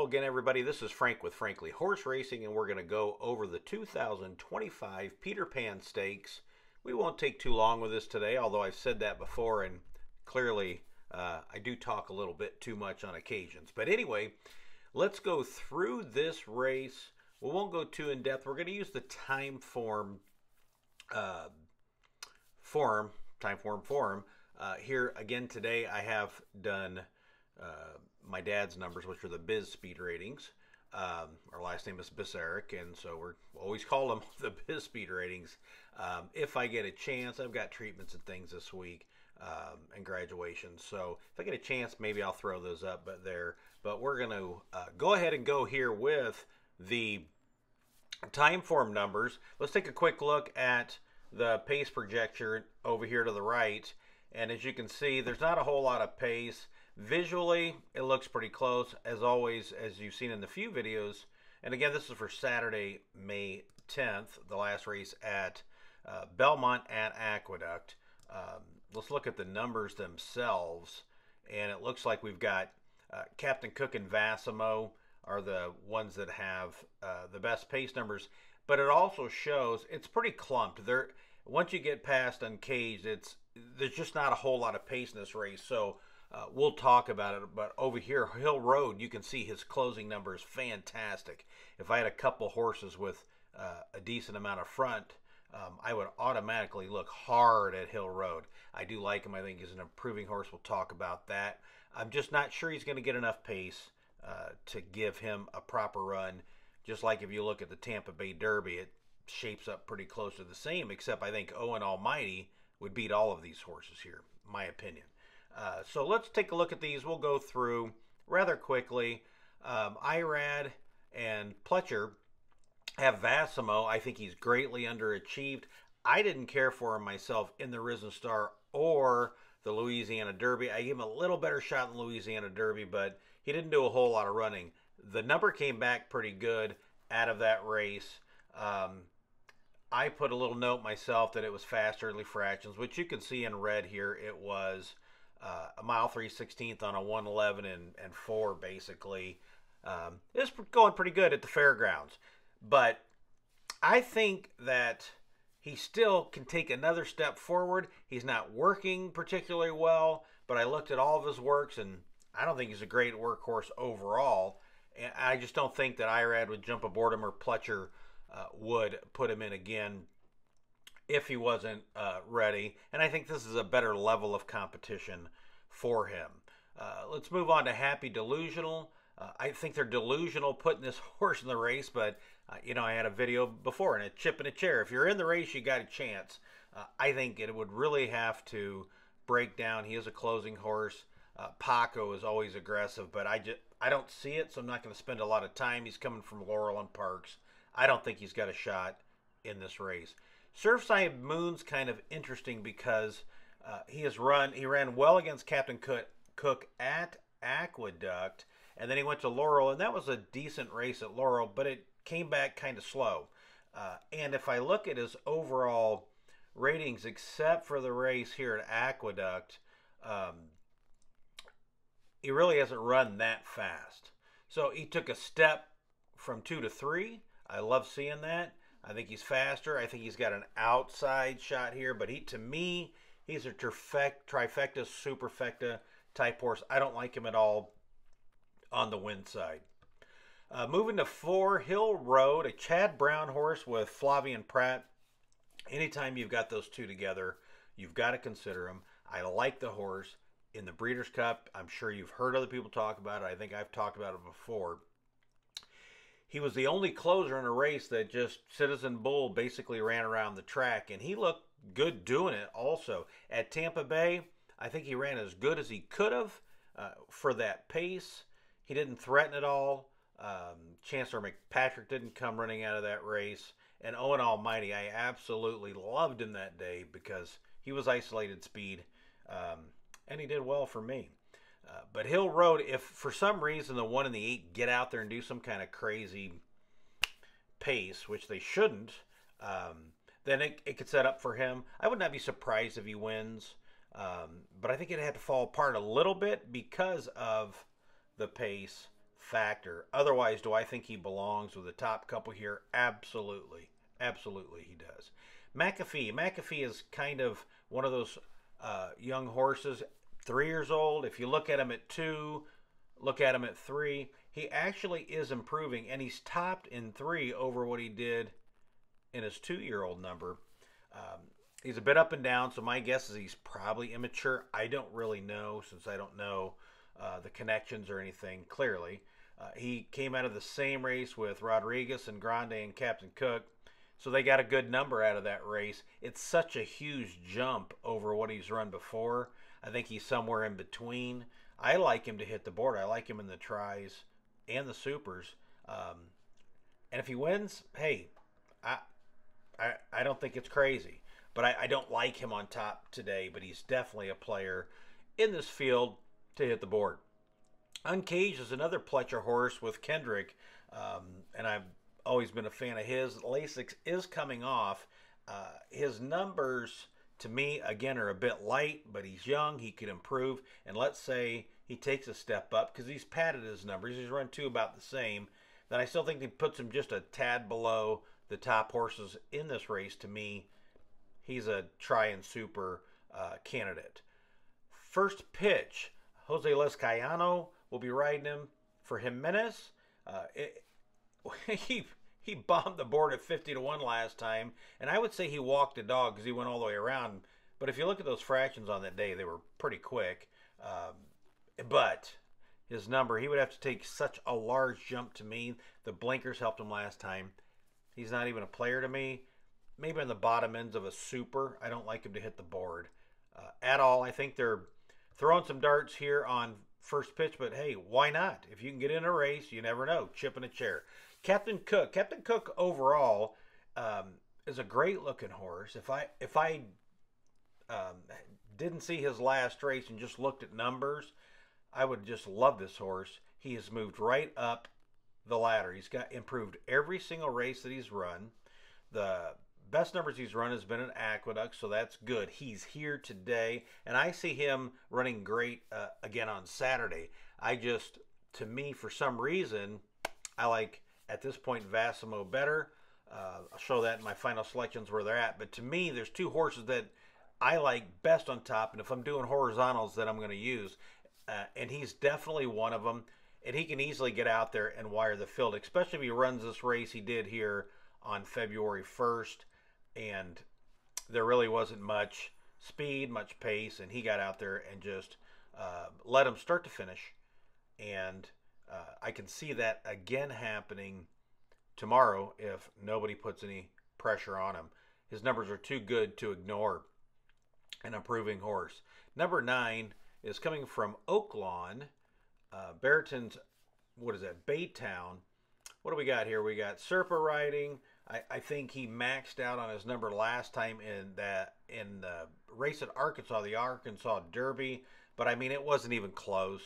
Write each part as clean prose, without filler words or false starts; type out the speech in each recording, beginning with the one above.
Hello again, everybody. This is Frank with Frankly Horse Racing, and we're going to go over the 2025 Peter Pan Stakes. We won't take too long with this today, although I've said that before, and clearly I do talk a little bit too much on occasions. But anyway, let's go through this race. We won't go too in depth. We're going to use the time form here again today. I have done my dad's numbers, which are the Biz Speed ratings. Our last name is Bisseric, and so we're always call them the Biz Speed ratings. If I get a chance, I've got treatments and things this week and graduations. So if I get a chance, maybe I'll throw those up. But we're going to go ahead and go here with the time form numbers. Let's take a quick look at the pace projection over here to the right. And as you can see, there's not a whole lot of pace. Visually, it looks pretty close, as always, as you've seen in the few videos. And again, this is for Saturday, May 10th, the last race at Belmont at Aqueduct. Let's look at the numbers themselves. And it looks like we've got Captain Cook and Vassimo are the ones that have the best pace numbers. But it also shows it's pretty clumped. Once you get past Uncaged, there's just not a whole lot of pace in this race. So we'll talk about it, but over here, Hill Road, you can see his closing number is fantastic. If I had a couple horses with a decent amount of front, I would automatically look hard at Hill Road. I do like him. I think he's an improving horse. We'll talk about that. I'm just not sure he's going to get enough pace to give him a proper run. Just like if you look at the Tampa Bay Derby, it shapes up pretty close to the same, except I think Owen Almighty would beat all of these horses here, my opinion. So let's take a look at these. We'll go through rather quickly. Irad and Pletcher have Vassimo. I think he's greatly underachieved. I didn't care for him myself in the Risen Star or the Louisiana Derby. I gave him a little better shot in the Louisiana Derby, but he didn't do a whole lot of running. The number came back pretty good out of that race. I put a little note myself that it was fast early fractions, which you can see in red here. It was a mile 3/16 on a 1:11 and 4, basically. It's going pretty good at the fairgrounds. But I think that he still can take another step forward. He's not working particularly well, but I looked at all of his works, and I don't think he's a great workhorse overall. And I just don't think that Irad would jump aboard him or Pletcher would put him in again if he wasn't ready. And I think this is a better level of competition for him. Let's move on to Happy Delusional. I think they're delusional putting this horse in the race, but I had a video before and a chip in a chair. If you're in the race, you got a chance. I think it would really have to break down. He is a closing horse. Paco is always aggressive, but I don't see it, so I'm not going to spend a lot of time. He's coming from Laurel and Parks. I don't think he's got a shot in this race. Surfside Moon's kind of interesting because he ran well against Captain Cook at Aqueduct, and then he went to Laurel, and that was a decent race at Laurel, but it came back kind of slow. And if I look at his overall ratings, except for the race here at Aqueduct, he really hasn't run that fast. So he took a step from 2 to 3. I love seeing that. I think he's faster. I think he's got an outside shot here, but to me, he's a trifecta, superfecta type horse. I don't like him at all on the win side. Moving to 4, Hill Road, a Chad Brown horse with Flavian Pratt. Anytime you've got those two together, you've got to consider him. I like the horse. In the Breeders' Cup, I'm sure you've heard other people talk about it. I think I've talked about it before. He was the only closer in a race that just Citizen Bull basically ran around the track, and he looked good doing it also. At Tampa Bay, I think he ran as good as he could have for that pace. He didn't threaten at all. Chancellor McPatrick didn't come running out of that race. And Owen Almighty, I absolutely loved him that day because he was isolated speed. And he did well for me. But Hill Road, if for some reason the 1 and the 8 get out there and do some kind of crazy pace, which they shouldn't, then it could set up for him. I would not be surprised if he wins. But I think it had to fall apart a little bit because of the pace factor. Otherwise, do I think he belongs with the top couple here? Absolutely. Absolutely, he does. McAfee is kind of one of those young horses, 3 years old. If you look at him at 2, look at him at 3, he actually is improving, and he's topped in 3 over what he did in his 2-year-old number. Um, he's a bit up and down, so my guess is he's probably immature. I don't really know, since I don't know the connections or anything clearly. He came out of the same race with Rodriguez and Grande and Captain Cook, so they got a good number out of that race. It's such a huge jump over what he's run before. I think he's somewhere in between. I like him to hit the board. I like him in the tries and the supers. And if he wins, hey, I, I don't think it's crazy. But I don't like him on top today, but he's definitely a player in this field to hit the board. Uncaged is another Pletcher horse with Kendrick, and I've always been a fan of his. Lasix is coming off. His numbers, to me, again, are a bit light, but he's young. He could improve. And let's say he takes a step up, because he's padded his numbers. He's run 2 about the same. Then I still think he puts him just a tad below the top horses in this race. To me, he's a try and super candidate. First pitch, Jose Lezcayano will be riding him for Jimenez. He bombed the board at 50-1 last time, and I would say he walked a dog because he went all the way around. But if you look at those fractions on that day, they were pretty quick. But his number, he would have to take such a large jump to me. The blinkers helped him last time. He's not even a player to me. Maybe in the bottom ends of a super. I don't like him to hit the board at all. I think they're throwing some darts here on first pitch, but hey, why not? If you can get in a race, you never know. Chip in a chair. Captain Cook overall is a great looking horse. If I didn't see his last race and just looked at numbers, I would just love this horse. He has moved right up the ladder. He's got improved every single race that he's run. The best numbers he's run has been an Aqueduct, so that's good. He's here today, and I see him running great again on Saturday. To me, for some reason, I like, at this point, Vassimo better. I'll show that in my final selections where they're at. But to me, there's 2 horses that I like best on top, and if I'm doing horizontals that I'm going to use, and he's definitely one of them, and he can easily get out there and wire the field, especially if he runs this race he did here on February 1st, and there really wasn't much speed, much pace, and he got out there and just let him start to finish. And I can see that again happening tomorrow if nobody puts any pressure on him. His numbers are too good to ignore an improving horse. Number 9 is coming from Oaklawn, Barreton's, Baytown. What do we got here? We got Serpa riding. I think he maxed out on his number last time in the race at Arkansas, the Arkansas Derby, but I mean, it wasn't even close.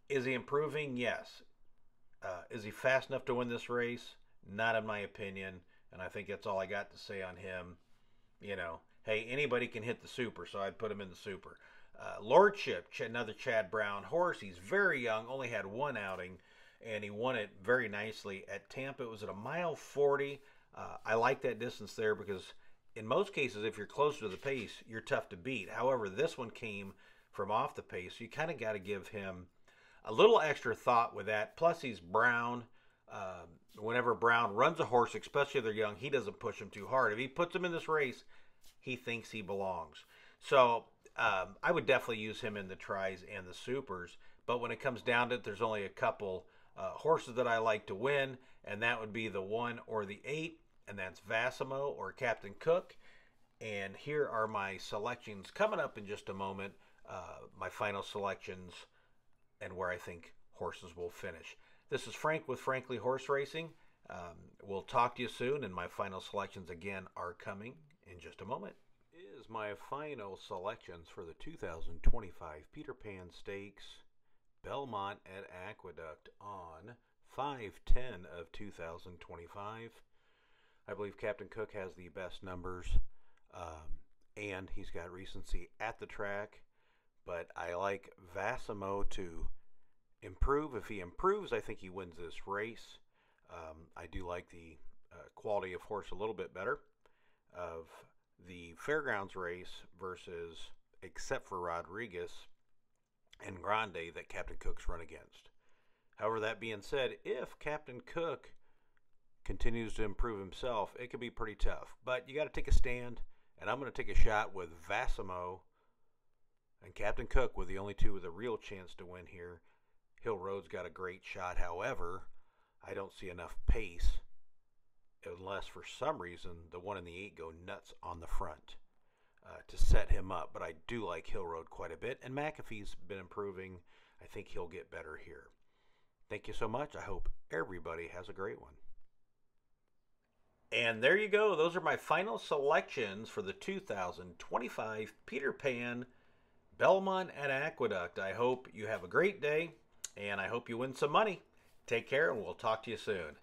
Is he improving? Yes. Is he fast enough to win this race? Not in my opinion, and I think that's all I got to say on him. Hey, anybody can hit the super, so I'd put him in the super. Lordship, another Chad Brown horse. He's very young, only had 1 outing, and he won it very nicely at Tampa. It was at 1:40. I like that distance there because in most cases, if you're closer to the pace, you're tough to beat. However, this one came from off the pace, so you kind of got to give him a little extra thought with that. Plus, he's Brown. Whenever Brown runs a horse, especially if they're young, he doesn't push him too hard. If he puts him in this race, he thinks he belongs. So I would definitely use him in the tries and the supers. But when it comes down to it, there's only a couple horses that I like to win, and that would be the 1 or the 8, and that's Vassimo or Captain Cook. And here are my selections coming up in just a moment, my final selections and where I think horses will finish. This is Frank with Frankly Horse Racing. We'll talk to you soon, and my final selections again are coming in just a moment. Is my final selections for the 2025 Peter Pan Stoakes Belmont at Aqueduct on 5/10 of 2025. I believe Captain Cook has the best numbers, and he's got recency at the track, but I like Vassimo to improve. If he improves, I think he wins this race. I do like the quality of horse a little bit better of the fairgrounds race versus, except for Rodriguez and Grande, that Captain Cook's run against. However, that being said, if Captain Cook continues to improve himself, it could be pretty tough. But you got to take a stand, and I'm going to take a shot with Vassimo and Captain Cook with the only two with a real chance to win here. Hill Road's got a great shot. However, I don't see enough pace unless for some reason the 1 and the 8 go nuts on the front to set him up. But I do like Hill Road quite a bit, and McAfee's been improving. I think he'll get better here. Thank you so much. I hope everybody has a great one. And there you go. Those are my final selections for the 2025 Peter Pan Belmont at Aqueduct. I hope you have a great day, and I hope you win some money. Take care, and we'll talk to you soon.